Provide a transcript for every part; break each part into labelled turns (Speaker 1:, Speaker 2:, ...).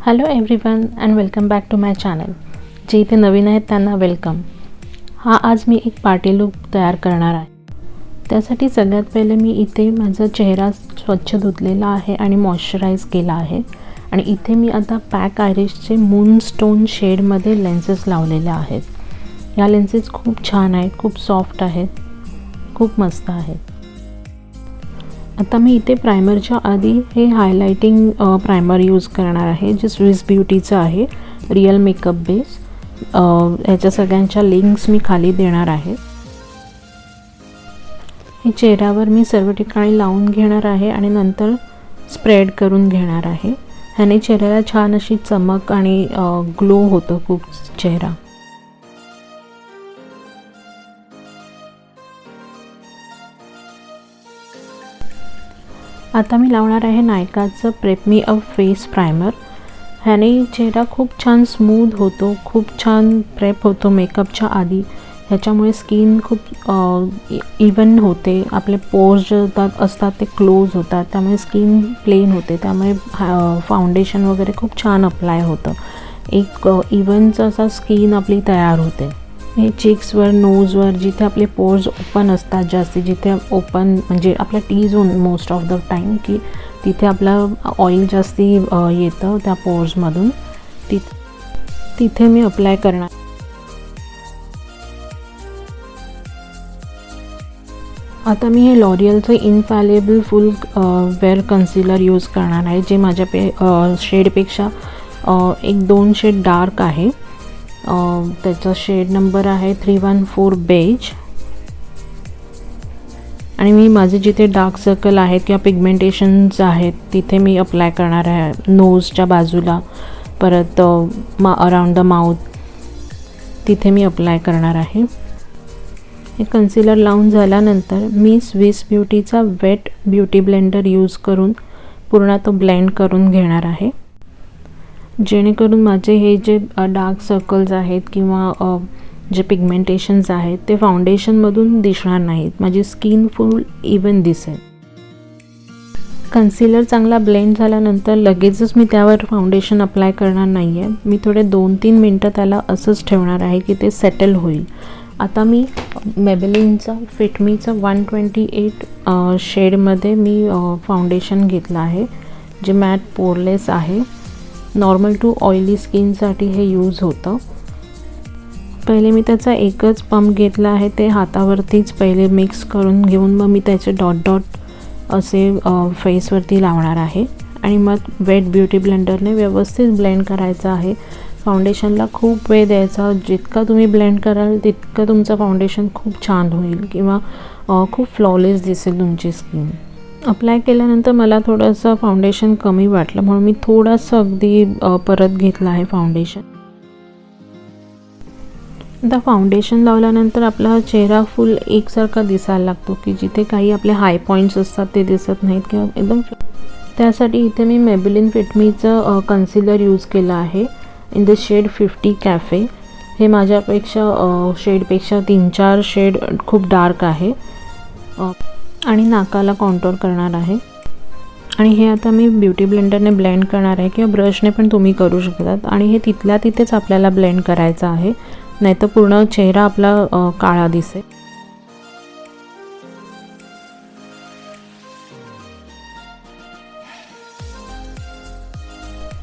Speaker 1: Hello everyone and welcome back to my channel. जे इथे नवीन आहेत त्यांना वेलकम. आज मी एक पार्टी लुक तयार करणार आहे. त्यासाठी सगळ्यात पहिले मी इथे माझा चेहरा स्वच्छ धुतलेला आहे आणि मॉइश्चराईज केला आहे. आणि इथे मी आता पॅक आयरिशचे मूनस्टोन शेडमध्ये लेन्सेस लावलेले आहेत. या लेन्सेस खूप छान आहेत, खूप सॉफ्ट आहेत, खूप मस्त आहेत. आता मी इथे प्रायमरच्या आधी हे हायलायटिंग प्रायमर यूज करणार आहे, जे स्विस ब्युटीचं आहे, रिअल मेकअप बेस. ह्याच्या सगळ्यांच्या लिंक्स मी खाली देणार आहे. हे चेहऱ्यावर मी सर्व ठिकाणी लावून घेणार आहे आणि नंतर स्प्रेड करून घेणार आहे. ह्याने चेहऱ्याला छान अशी चमक आणि ग्लो होतो खूप चेहरा. आता मी लावणार आहे नायकाचं prep me up face primer. ह्याने चेहरा खूप छान स्मूथ होतो, खूप छान प्रेप होतो मेकअपच्या आधी. ह्याच्यामुळे स्किन खूप इवन होते, आपले पोर्स जे असतात ते क्लोज होतात, त्यामुळे स्किन प्लेन होते, त्यामुळे फाउंडेशन वगैरे खूप छान अप्लाय होतं. एक इवनचं असा स्किन आपली तयार होते. हे चिक्सवर, नोजवर जिथे आपले पोर्स ओपन असतात जास्ती, जिथे ओपन म्हणजे आपला T zone most of the time, की तिथे आपलं ऑइल जास्ती येतं त्या पोर्समधून, तिथे मी अप्लाय करणार. आता मी हे लॉरियलचं इनफॅलेबल फुल वेअर कन्सिलर यूज करणार आहे, जे माझ्या शेडपेक्षा 1-2 शेड डार्क आहे. त्याचा शेड नंबर आहे 314 बेज. आणि मी माझे जिथे डार्क सर्कल आहेत किंवा पिगमेंटेशन्स आहेत तिथे मी अप्लाय करणार आहे. नोजच्या बाजूला, परत अराउंड द माउथ, तिथे मी अप्लाय करणार आहे. हे कन्सिलर लावून झाल्यानंतर मी स्विस ब्युटीचा वेट ब्युटी ब्लेंडर यूज करून पूर्ण तो ब्लेंड करून घेणार आहे, जेणेकरून माझे हे जे डार्क सर्कल्स आहेत किंवा जे पिगमेंटेशन्स आहेत ते फाउंडेशनमधून दिसणार नाहीत. माझी स्किन फुल इवन दिसेल. कन्सिलर चांगला ब्लेंड झाल्यानंतर लगेचच मी त्यावर फाउंडेशन अप्लाय करणार नाही आहे. मी थोडे 2-3 मिनटं त्याला असंच ठेवणार आहे की ते सेटल होईल. आता मी मेबेलिनचा फिटमीचा 128 शेडमध्ये मी फाउंडेशन घेतलं आहे, जे मॅट पोरलेस आहे. नॉर्मल टू ऑइली स्किनसाठी हे यूज होतं. पहिले मी त्याचा एकच पंप घेतला आहे, ते हातावरतीच पहिले मिक्स करून घेऊन मग मी त्याचे डॉट असे फेसवरती लावणार आहे. आणि मग वेट ब्युटी ब्लेंडरने व्यवस्थित ब्लेंड करायचं आहे. फाउंडेशनला खूप वेळ द्यायचा. जितका तुम्ही ब्लेंड कराल तितकं तुमचं फाउंडेशन खूप छान होईल किंवा खूप फ्लॉलेस दिसेल तुमची स्किन. अप्लाय केल्यानंतर मला थोडंसं फाउंडेशन कमी वाटलं, म्हणून मी थोडंसं अगदी परत घेतलं आहे फाउंडेशन. आता फाउंडेशन लावल्यानंतर आपला चेहरा फुल एकसारखा दिसायला लागतो, की जिथे काही आपले हाय पॉईंट्स असतात ते दिसत नाहीत किंवा एकदम. त्यासाठी इथे मी मेबेलिन फिटमीचं कन्सिलर यूज केलं आहे इन द शेड 50 कॅफे. हे माझ्यापेक्षा शेडपेक्षा 3-4 शेड खूप डार्क आहे आणि नाकाला कॉन्टोर करणार आहे. आणि हे आता मी ब्युटी ब्लेंडरने ब्लेंड करणार आहे किंवा ब्रशने पण तुम्ही करू शकतात. आणि हे तिथल्या तिथेच आपल्याला ब्लेंड करायचं आहे, नाहीतर पूर्ण चेहरा आपला काळा दिसेल.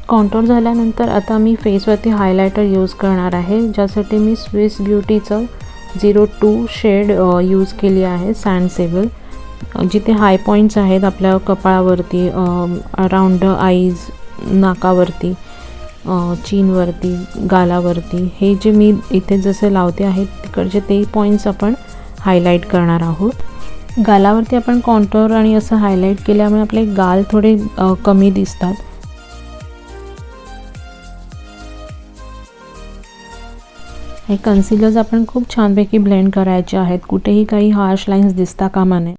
Speaker 1: कॉन्टोर झाल्यानंतर आता मी फेसवरती हायलायटर यूज करणार आहे, ज्यासाठी मी स्विस ब्युटीचं 02 शेड यूज केली आहे, सँड सेबल. जिथे हाय पॉईंट्स आहेत आपल्या कपाळावरती, अराउंड द आईज, नाकावरती, चीनवरती, गालावरती, हे जे मी इथे जसे लावते आहेत तिकडचे ते पॉईंट्स आपण हायलाईट करणार आहोत. गालावरती आपण कॉन्टोर आणि असं हायलाईट केल्यामुळे आपले गाल थोडे कमी दिसतात. हे कन्सिलर्स आपण खूप छानपैकी ब्लेंड करायचे आहेत, कुठेही काही हार्श लाईन्स दिसता कामा नये.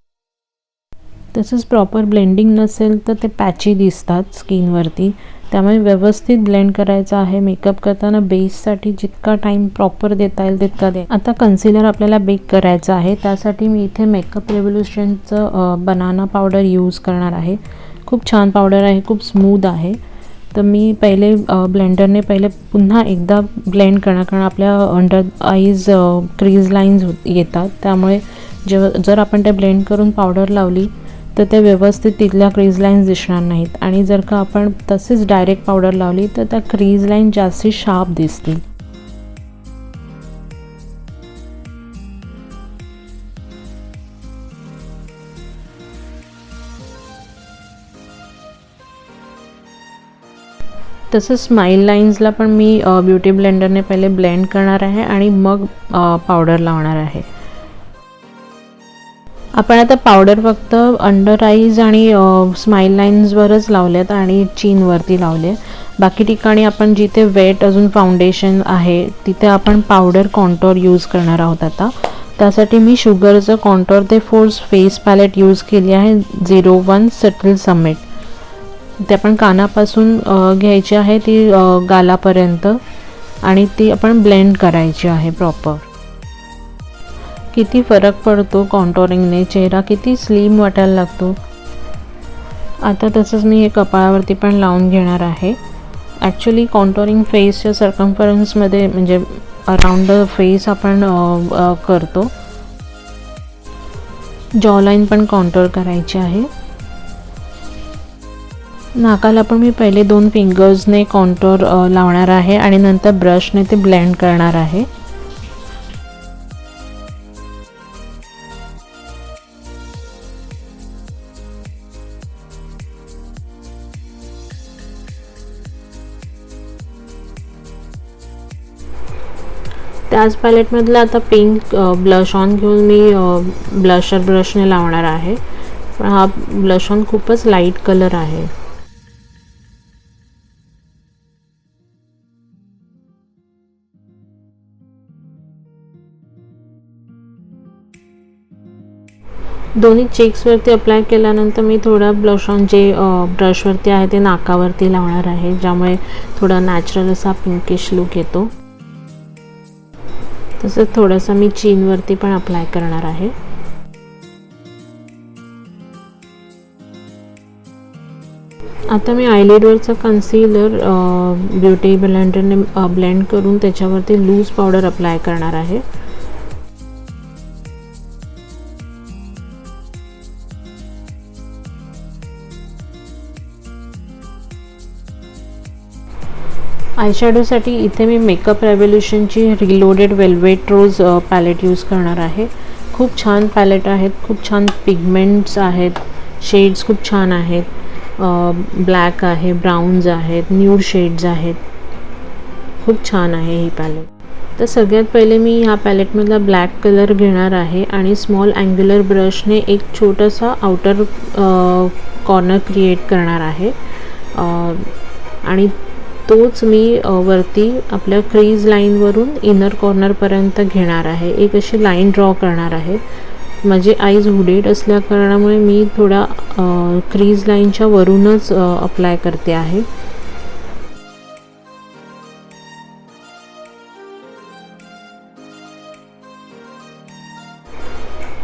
Speaker 1: तसंच प्रॉपर ब्लेंडिंग नसेल तर ते पॅची दिसतात स्किनवरती, त्यामुळे व्यवस्थित ब्लेंड करायचं आहे. मेकअप करताना बेससाठी जितका टाईम प्रॉपर देता येईल तितका दे. आता कन्सिलर आपल्याला बेक करायचं आहे, त्यासाठी मी इथे मेकअप रेव्होल्यूशनचं बनाना पावडर यूज करणार आहे. खूप छान पावडर आहे, खूप स्मूथ आहे. तर मी पहिले ब्लेंडरने पहिले पुन्हा एकदा ब्लेंड करणार, कारण आपल्या अंडर आईज क्रीज लाईन्स येतात, त्यामुळे जर आपण ते ब्लेंड करून पावडर लावली तर ते व्यवस्थित तिथल्या क्रीज लाईन्स दिसणार नाहीत, आणि जर का आपण तसेच डायरेक्ट पावडर लावली तर त्या क्रीज लाईन जास्ती शार्प दिसतील. तसंच स्माइल लाईन्सला पण मी ब्युटी ब्लेंडरने पहिले ब्लेंड करणार आहे आणि मग पावडर लावणार आहे. आपण आता पावडर फक्त अंडर आईज आणि स्माइल लाईन्सवरच लावलेत आणि चीनवरती लावले. बाकी ठिकाणी आपण जिथे वेट अजून फाउंडेशन आहे तिथे आपण पावडर कॉन्टोर यूज करणार आहोत. आता त्यासाठी मी शुगरचं कॉन्टोर ते फोर्स फेस पॅलेट यूज केली आहे 01 सटल समिट. ते आपण कानापासून घ्यायची आहे ती गालापर्यंत, आणि ती आपण ब्लेंड करायची आहे प्रॉपर. किती फरक पडतो कॉन्टोरिंगने, चेहरा किती स्लिम वाटायला लागतो. आता तसंच मी हे कपाळावरती पण लावून घेणार आहे. ॲक्च्युली कॉन्टोरिंग फेसच्या सर्कम्फरन्समध्ये म्हणजे अराउंड द फेस आपण करतो. जॉलाईन पण कॉन्टोर करायची आहे. नाकाला पण मी पहिले 2 फिंगर्सने कॉन्टोर लावणार आहे आणि नंतर ब्रशने ते ब्लेंड करणार आहे. त्याच पॅलेटमधलं आता पिंक ब्लश ऑन घेऊन मी ब्लशर ब्रशने लावणार आहे. पण हा ब्लश ऑन खूपच लाईट कलर आहे. दोन्ही चेक्सवरती अप्लाय केल्यानंतर मी थोडा ब्लश ऑन जे ब्रशवरती आहे ते नाकावरती लावणार आहे, ज्यामुळे थोडा नॅचरल असा पिंकिश लुक येतो. तसंच थोडासा मी चीनवरती पण अप्लाय करणार आहे. आता मी आयलिडवरचा कन्सीलर ब्युटी ब्लेंडरने ब्लेंड करून त्याच्यावरती लूज पावडर अप्लाय करणार आहे. आयशॅडोसाठी इथे मी मेकअप रेव्होल्यूशनची रिलोडेड वेल्वेट रोज पॅलेट यूज करणार आहे. खूप छान पॅलेट आहेत, खूप छान पिगमेंट्स आहेत, शेड्स खूप छान आहेत. ब्लॅक आहे, ब्राउन्स आहेत, न्यूड शेड्स आहेत. खूप छान आहे ही पॅलेट. तर सगळ्यात पहिले मी ह्या पॅलेटमधला ब्लॅक कलर घेणार आहे आणि स्मॉल अँग्युलर ब्रशने एक छोटासा आउटर कॉर्नर क्रिएट करणार आहे, आणि तोच मी वरती आपल्या क्रीज लाईनवरून इनर कॉर्नरपर्यंत घेणार आहे. एक अशी लाईन ड्रॉ करणार आहे. माझे आईज हुडेड असल्या कारणामुळे मी थोडा क्रीज लाईनच्या वरूनच अप्लाय करते आहे.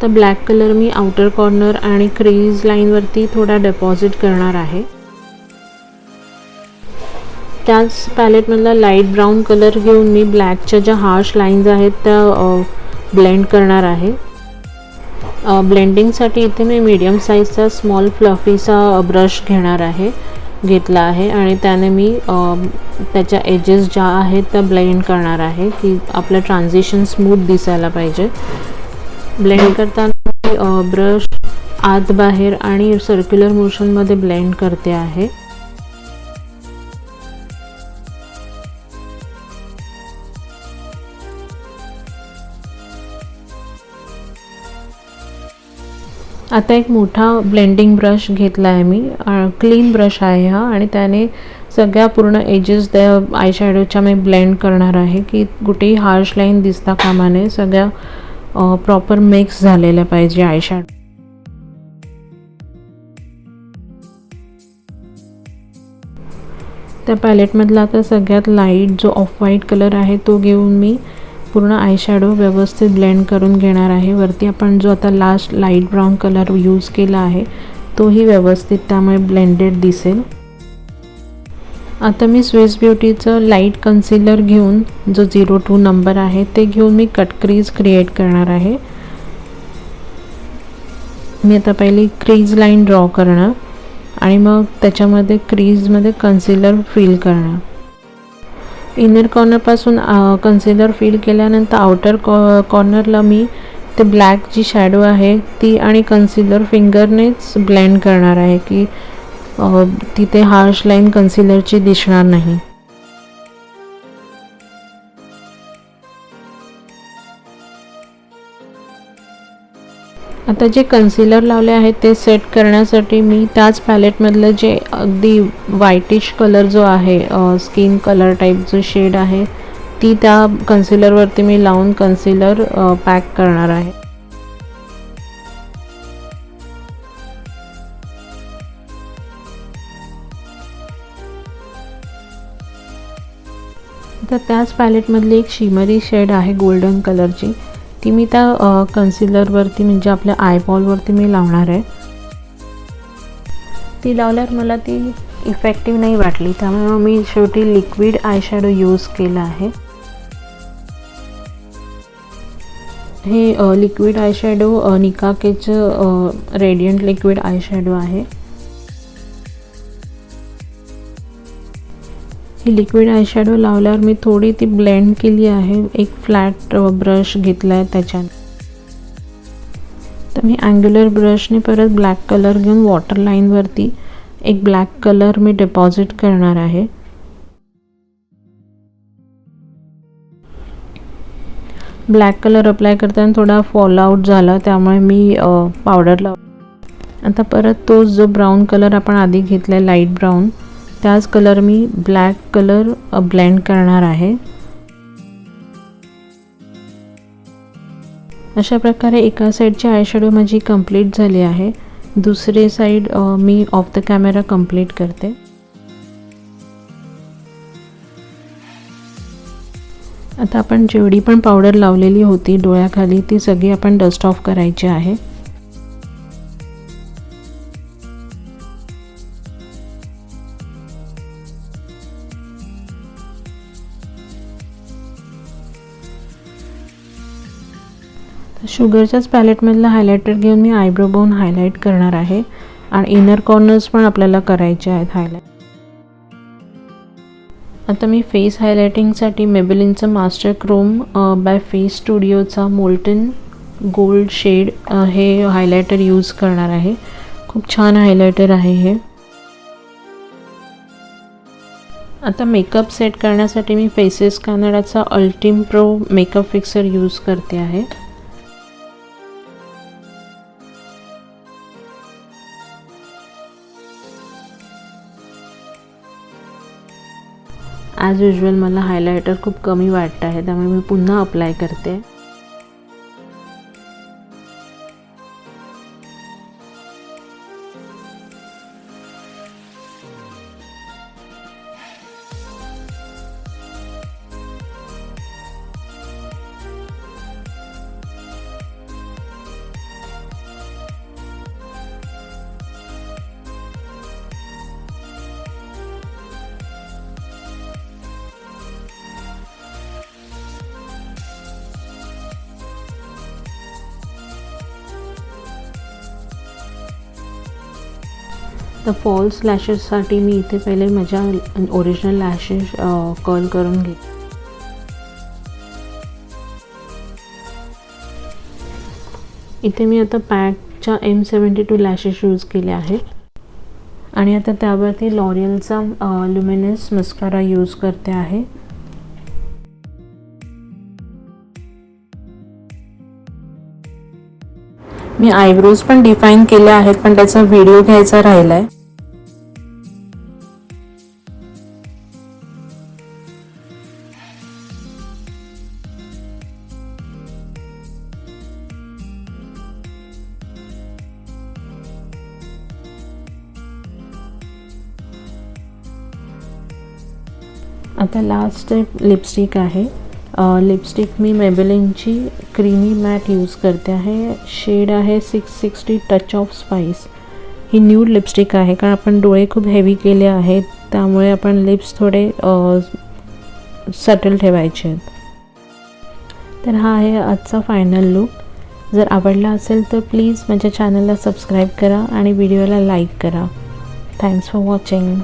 Speaker 1: तर ब्लॅक कलर मी आउटर कॉर्नर आणि क्रीज लाईनवरती थोडा डेपॉझिट करणार आहे. त्याच पॅलेटमधला लाईट ब्राऊन कलर घेऊन मी ब्लॅकच्या ज्या हार्श लाईन्स आहेत त्या ब्लेंड करणार आहे. ब्लेंडिंगसाठी इथे मी मीडियम साईजचा स्मॉल फ्लफीचा ब्रश घेतला आहे आणि त्याने मी त्याच्या एजेस ज्या आहेत त्या ब्लेंड करणार आहे की आपलं ट्रान्झिशन स्मूथ दिसायला पाहिजे. ब्लेंड करताना ब्रश आत बाहेर आणि सर्क्युलर मोशनमध्ये ब्लेंड करते आहे. आता एक मोठा ब्लेंडिंग ब्रश घेतला आहे मी, क्लीन ब्रश आहे हा, आणि त्याने सगळ्या पूर्ण एजेस त्या आयशॅडोच्या मी ब्लेंड करणार आहे की कुठेही हार्श लाईन दिसता कामा नये. सगळ्या प्रॉपर मिक्स झालेल्या पाहिजे आयशॅडो. त्या पॅलेटमधला आता सगळ्यात लाईट जो ऑफ व्हाईट कलर आहे तो घेऊन मी पूर्ण आयशॅडो व्यवस्थित ब्लेंड करून घेणार आहे. वरती आपण जो आता last light brown colour use केला आहे तोही व्यवस्थित त्यामुळे ब्लेंडेड दिसेल. आता मी स्विस ब्युटीचं लाईट कन्सिलर घेऊन जो 02 नंबर आहे ते घेऊन मी कट क्रीज क्रिएट करणार आहे. मी आता पहिली क्रीज लाईन ड्रॉ करणार आणि मग त्याच्यामध्ये क्रीजमध्ये कन्सिलर फिल करणार. इनर कॉर्नरपासून कन्सिलर फिल केल्यानंतर आउटर कॉर्नरला मी ते ब्लॅक जी शॅडो आहे ती आणि कन्सिलर फिंगरनेच ब्लेंड करणार आहे की तिथे हार्श लाईन कन्सिलरची दिसणार नाही. आता जे कन्सिलर लावले आहे ते सेट करण्यासाठी मी त्याच पॅलेटमधलं जे अगदी व्हाईटिश कलर जो आहे स्किन कलर टाईप जो शेड आहे ती त्या कन्सिलरवरती मी लावून कन्सिलर पॅक करणार आहे. तर त्याच पॅलेटमधली एक शिमरी शेड आहे गोल्डन कलरची, ती मी त्या कन्सिलरवरती म्हणजे आपल्या आयबॉलवरती मी लावणार आहे. ती लावल्यावर मला ती इफेक्टिव्ह नाही वाटली, त्यामुळे मी शेवटी लिक्विड आय शॅडो यूज केला आहे. हे लिक्विड आय शॅडो निकाकेचं रेडियंट लिक्विड आय शॅडो आहे. ही लिक्विड आय शॅडो लावल्यावर मी थोडी ती ब्लेंड केली आहे. एक फ्लॅट ब्रश घेतला आहे त्याच्याने. तर मी अँग्युलर ब्रशने परत ब्लॅक कलर घेऊन वॉटर लाईनवरती एक ब्लॅक कलर मी डिपॉझिट करणार आहे. ब्लॅक कलर अप्लाय करताना थोडा फॉलआउट झाला, त्यामुळे मी पावडर आता परत तोच जो ब्राऊन कलर आपण आधी घेतला लाईट ब्राऊन त्याच कलर मी ब्लॅक कलर ब्लेंड करणार आहे. अशा प्रकारे एका साईडची आय शॅडो माझी कंप्लीट झाली आहे. दुसरी side me of the camera complete करते. आता आपण जेवढी पण पावडर लावलेली होती डोळ्याखाली ती सगळी आपण डस्ट ऑफ करायची आहे. शुगरच्याच पॅलेटमधलं हायलायटर घेऊन मी आयब्रो बोन हायलाईट करणार आहे आणि इनर कॉर्नर्स पण आपल्याला करायचे आहेत हायलाईट. आता मी फेस हायलायटिंगसाठी मेबेलिनचं मास्टर क्रोम बाय फेस स्टुडिओचा मोल्टन गोल्ड शेड हे हायलायटर यूज करणार आहे. खूप छान हायलायटर आहे हे. आता मेकअप सेट करण्यासाठी मी फेसेस कॅनडाचा ultime pro makeup fixer use करते आहे. ॲज युजल मला हायलायटर खूप कमी वाटत आहे, त्यामुळे मी पुन्हा अप्लाय करते. तर फॉल्स लॅशेससाठी मी इथे पहिले माझ्या ओरिजिनल लॅशेस कर्ल करून घेते. इथे मी आता पॅकच्या M72 लॅशेस यूज केले आहेत आणि आता त्यावरती लॉरियलचा ल्युमिनस मस्कारा यूज करते आहे. मी आयब्रोज पण डिफाईन केले आहेत, पण त्याचा व्हिडिओ घ्यायचा राहिला आहे. आता लास्ट लिपस्टिक आहे. लिपस्टिक मी मेबेलिनची क्रीमी मॅट यूज करते आहे. शेड आहे 660 touch of spice. He nude lipstick आहे कारण आपण डोळे खूप हेवी केले आहेत त्यामुळे आपण लिप्स थोडे सटल ठेवायचे आहेत. तर हा आहे आजचा फायनल लुक. जर आवडला असेल तर प्लीज माझ्या चॅनलला सबस्क्राईब करा आणि व्हिडिओला लाईक करा. Thanks for watching.